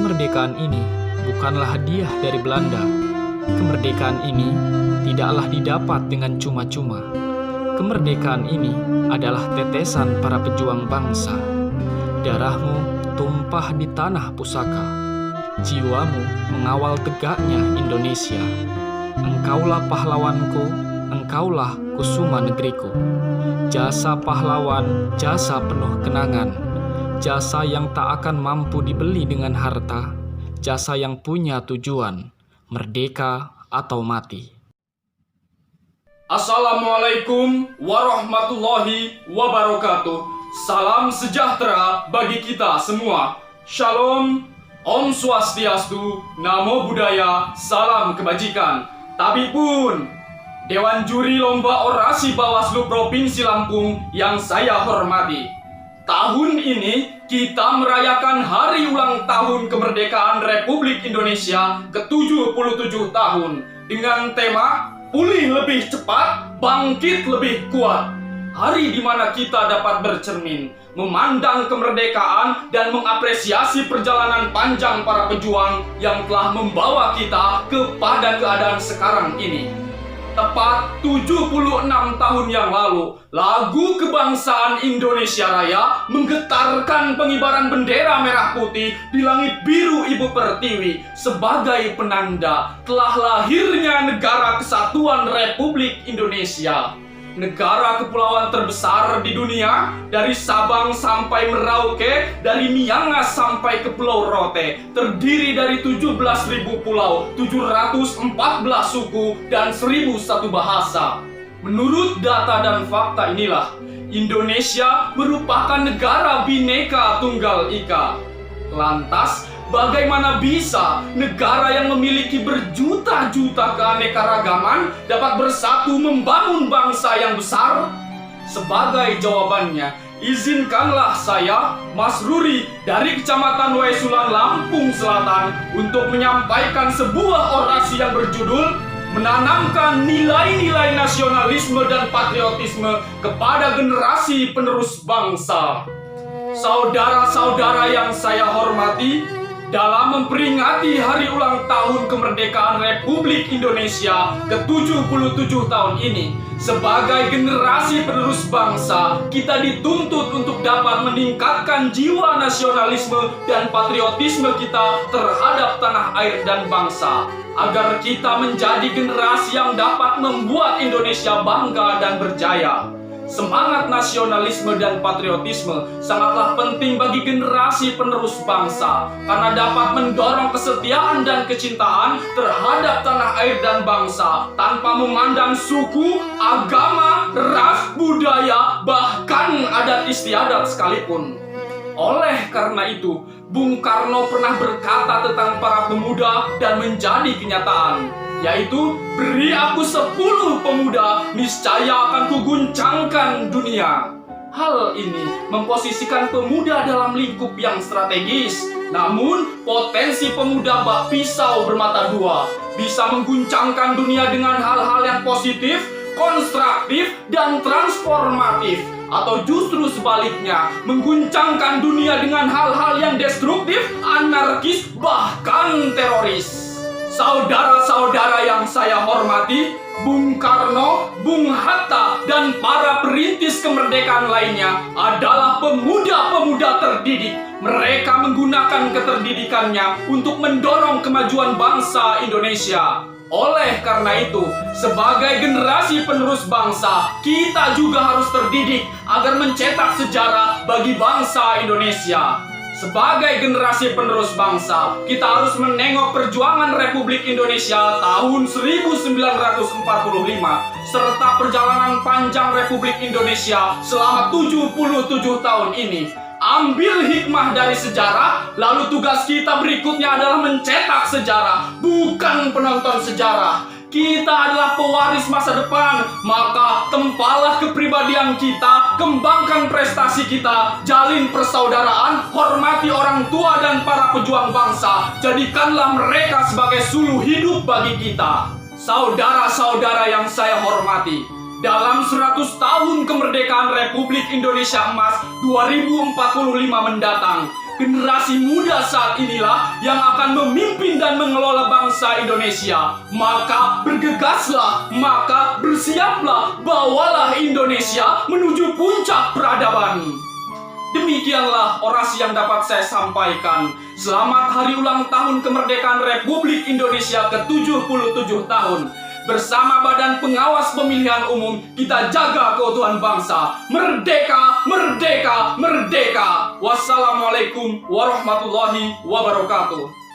Kemerdekaan ini bukanlah hadiah dari Belanda. Kemerdekaan ini tidaklah didapat dengan cuma-cuma. Kemerdekaan ini adalah tetesan para pejuang bangsa. Darahmu tumpah di tanah pusaka. Jiwamu mengawal tegaknya Indonesia. Engkaulah pahlawanku, engkaulah kusuma negeriku. Jasa pahlawan, jasa penuh kenangan. Jasa yang tak akan mampu dibeli dengan harta. Jasa yang punya tujuan, merdeka atau mati. Assalamualaikum warahmatullahi wabarakatuh. Salam sejahtera bagi kita semua. Shalom, Om Swastiastu, Namo Buddhaya, salam kebajikan. Tapi pun, Dewan Juri Lomba Orasi Bawaslu Provinsi Lampung yang saya hormati. Tahun ini kita merayakan hari ulang tahun kemerdekaan Republik Indonesia ke-77 tahun dengan tema Pulih lebih cepat, bangkit lebih kuat. Hari di mana kita dapat bercermin, memandang kemerdekaan dan mengapresiasi perjalanan panjang para pejuang yang telah membawa kita kepada keadaan sekarang ini. Tepat 76 tahun yang lalu, lagu kebangsaan Indonesia Raya menggetarkan pengibaran bendera merah putih di langit biru Ibu Pertiwi sebagai penanda telah lahirnya Negara Kesatuan Republik Indonesia. Negara kepulauan terbesar di dunia, dari Sabang sampai Merauke, dari Miangas sampai ke Pulau Rote, terdiri dari 17.000 pulau, 714 suku, dan 1.001 bahasa. Menurut data dan fakta inilah, Indonesia merupakan negara Bhinneka Tunggal Ika. Lantas, bagaimana bisa negara yang memiliki berjuta-juta keanekaragaman dapat bersatu membangun bangsa yang besar? Sebagai jawabannya, izinkanlah saya, Mas Ruri dari Kecamatan Waisulan, Lampung Selatan, untuk menyampaikan sebuah orasi yang berjudul menanamkan nilai-nilai nasionalisme dan patriotisme kepada generasi penerus bangsa. Saudara-saudara yang saya hormati, dalam memperingati hari ulang tahun kemerdekaan Republik Indonesia ke-77 tahun ini, sebagai generasi penerus bangsa, kita dituntut untuk dapat meningkatkan jiwa nasionalisme dan patriotisme kita terhadap tanah air dan bangsa, agar kita menjadi generasi yang dapat membuat Indonesia bangga dan berjaya. Semangat nasionalisme dan patriotisme sangatlah penting bagi generasi penerus bangsa karena dapat mendorong kesetiaan dan kecintaan terhadap tanah air dan bangsa tanpa memandang suku, agama, ras, budaya, bahkan adat istiadat sekalipun. Oleh karena itu, Bung Karno pernah berkata tentang para pemuda dan menjadi kenyataan, yaitu beri aku 10 pemuda, niscaya akan kuguncangkan dunia. Hal ini memposisikan pemuda dalam lingkup yang strategis. Namun potensi pemuda bak pisau bermata dua, bisa mengguncangkan dunia dengan hal-hal yang positif, konstruktif, dan transformatif, atau justru sebaliknya, mengguncangkan dunia dengan hal-hal yang destruktif, anarkis, bahkan teroris. Saudara-saudara yang saya hormati, Bung Karno, Bung Hatta, dan para perintis kemerdekaan lainnya adalah pemuda-pemuda terdidik. Mereka menggunakan keterdidikannya untuk mendorong kemajuan bangsa Indonesia. Oleh karena itu, sebagai generasi penerus bangsa, kita juga harus terdidik agar mencetak sejarah bagi bangsa Indonesia. Sebagai generasi penerus bangsa, kita harus menengok perjuangan Republik Indonesia tahun 1945 serta perjalanan panjang Republik Indonesia selama 77 tahun ini. Ambil hikmah dari sejarah, lalu tugas kita berikutnya adalah mencetak sejarah, bukan penonton sejarah. Kita adalah pewaris masa depan, maka tempalah kepribadian kita, kembangkan prestasi kita, jalin persaudaraan, hormati orang tua dan para pejuang bangsa, jadikanlah mereka sebagai suluh hidup bagi kita. Saudara-saudara yang saya hormati, dalam 100 tahun kemerdekaan Republik Indonesia Emas 2045 mendatang, Generasi muda saat inilah yang akan memimpin dan mengelola bangsa Indonesia. Maka bergegaslah, maka bersiaplah, bawalah Indonesia menuju puncak peradaban. Demikianlah orasi yang dapat saya sampaikan. Selamat hari ulang tahun kemerdekaan Republik Indonesia ke-77 tahun. Bersama Badan Pengawas Pemilihan Umum, kita jaga keutuhan bangsa. Merdeka, merdeka, merdeka. Wassalamualaikum warahmatullahi wabarakatuh.